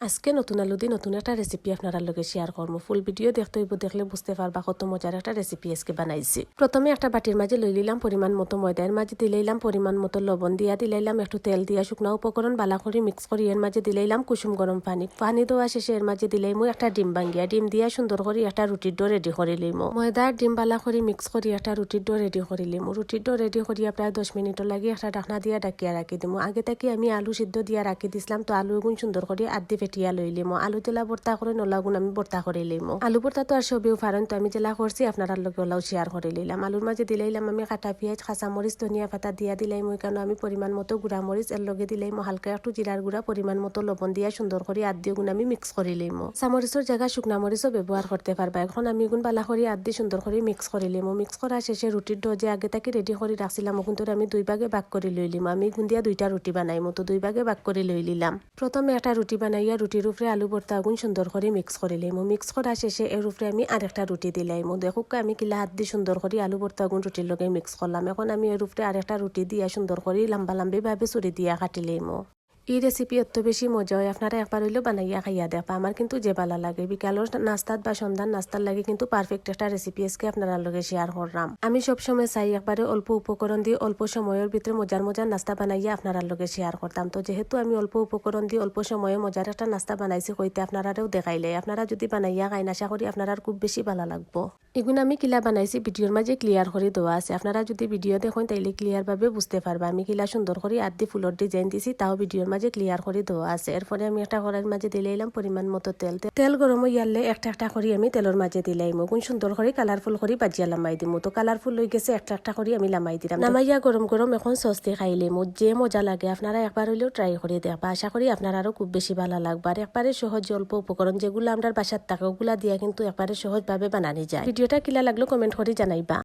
আজকে নতুন আলু দিয়ে নতুন একটা রেসিপি আপনার লগে শেয়ার করবো। ফুল ভিডিও দেখতে হইব, দেখলে বুঝতে পারবা কত মজার একটা রেসিপি আজকে বানাইছি। প্রথমে একটা বাটির মাঝে লই লিলাম পরিমাণ মতো ময়দা, এর মাঝে দিলাইলাম পরিমাণ মতো লবণ, দিলাইলাম একটু তেল দিয়া শুকনো উপকরণ বালা করে মিক্স করি এর মাঝে দিলাইলাম কুসুম গরম পানি দেওয়া শেষে এর মাঝে দিলাইমু একটা ডিম ভাঙ্গিয়া, ডিম দিয়া সুন্দর করে একটা রুটির ডো রেডি করে লইমু। ময়দার ডিম বালা করে মিক্স করি একটা রুটির ডো রেডি করে লইমু। রুটির ডো রেডি করিয়া প্রায় 10 মিনিট লাগে একটা ঢাকনা দিয়া ডাকিয়া রাখি দিমু। আগে থেকে আমি আলু সিদ্ধ দিয়া রাখি দিছিলাম, তো আলু গুণ সুন্দর করে আদি ফেটিয়া লইলিমু। আলু জেলা ভর্তা করে নলাগুন আমি ভর্তা করে লইমু। আলু ভর্তা তো আর সবেও পারেন, তো আমি জেলা করছি আপনারা লগে ওলাও শেয়ার করে লইলাম। আলুর মাঝে দিলাইলাম আমি কাটা পেঁয়াজ, কাঁচামরিচ, ধনিয়া পাতা দিয়া দিলাইমু। এখানে আমি পরিমাণ মতো গুঁড়া মরিচ, এর লগে দিলাইমু হালকা একটু জিরার গুঁড়া, পরিমাণ মতো লবণ দিয়া সুন্দর করে আদি গুণ আমি মিক্স করে লইমু। চামরিচের জায়গা শুকনা মরিচও ব্যবহার করতে পারবা। এখন আমি গুণ বালা করে আদি সুন্দর করে মিক্স করে লইমু। মিক্স করা শেষে রুটির ডো যে আগে থেকে রেডি করে রাখছিলাম ওখান থেকে আমি 2 ভাগে ভাগ করে লইলিম। আমি গুণ দিয়া 2টা রুটি বানাইমু, তো 2 ভাগে ভাগ করে লইলিলাম। প্রথমে একটা রুটি বানাইয়া রুটির উপরে আলু ভর্তা গুণ সুন্দর করে মিক্স করে লইমু। মিক্স করা শেষে এর উপরে আমি আরেকটা রুটি দিলাইমু। দেখুক আমি কিলা হাত দিয়ে সুন্দর করে আলু ভর্তা গুণ রুটির লগে মিক্স করলাম। এখন আমি এর উপরে আরেকটা রুটি দিয়া সুন্দর করে লম্বা ভাবে চুরি দিয়া কাটি লইমু। এই রেসিপি এত বেশি মজা হয়, আপনারা একবার হইলেও বানাইয়া খাইয়া দেখবা। আমার কিন্তু যে ভালো লাগে বিকালের নাস্তাত বা সন্ধ্যার নাস্তার লাগে কিন্তু পারফেক্ট একটা রেসিপি আজকে আপনারা লগে শেয়ার করলাম। আমি সবসময় চাই একবারে অল্প উপকরণ দিয়ে অল্প সময়ের ভিতরে মজার নাস্তা বানাইয়া আপনারা লগে শেয়ার করতাম। তো যেহেতু আমি অল্প উপকরণ দিয়ে অল্প সময়ে মজার একটা নাস্তা বানাইছি কইতে আপনারাও দেখাইলে, আপনারা যদি বানাইয়া খাইন আশা করি আপনারা খুব বেশি ভালো লাগবো। এগুলো আমি কিলা বানাইছি ভিডিওর মাঝে ক্লিয়ার করে দেওয়া আছে, আপনারা যদি ভিডিও দেখেন তাইলে ক্লিয়ার ভাবে বুঝতে পারবা আমি কিলা সুন্দর করে আদি ফুলর ডিজাইন দিছি, তাও ভিডিওর মাঝে ক্লিয়ার করে দেওয়া আছে। এরপরে আমি একটা কড়াইয়ের মাঝে দিলাইলাম পরিমাণ মতো তেল গরম হইয়ালে একটা করে আমি তেলের মাঝে দিলাইমু। গুণ সুন্দর করে কালারফুল করে বাজিয়া লামাই দিমু। তো কালারফুল হয়ে গেছে, একটা করে আমি লামাই দিলাম। নামাইয়া গরম এখন সস দিয়ে খাইলিমু। যে মজা লাগে আপনারা একবার হইলেও ট্রাই করে দেখবা। আশা করি আপনার আরো খুব বেশি ভালো লাগবে। আর একবারে সহজ অল্প উপকরণ যেগুলো আমরা বাসার থাকে ওগুলা দিয়া কিন্তু একবারে সহজভাবে বানানি যায়। ভিডিওটা কিলা লাগলো কমেন্ট করে জানাইবা।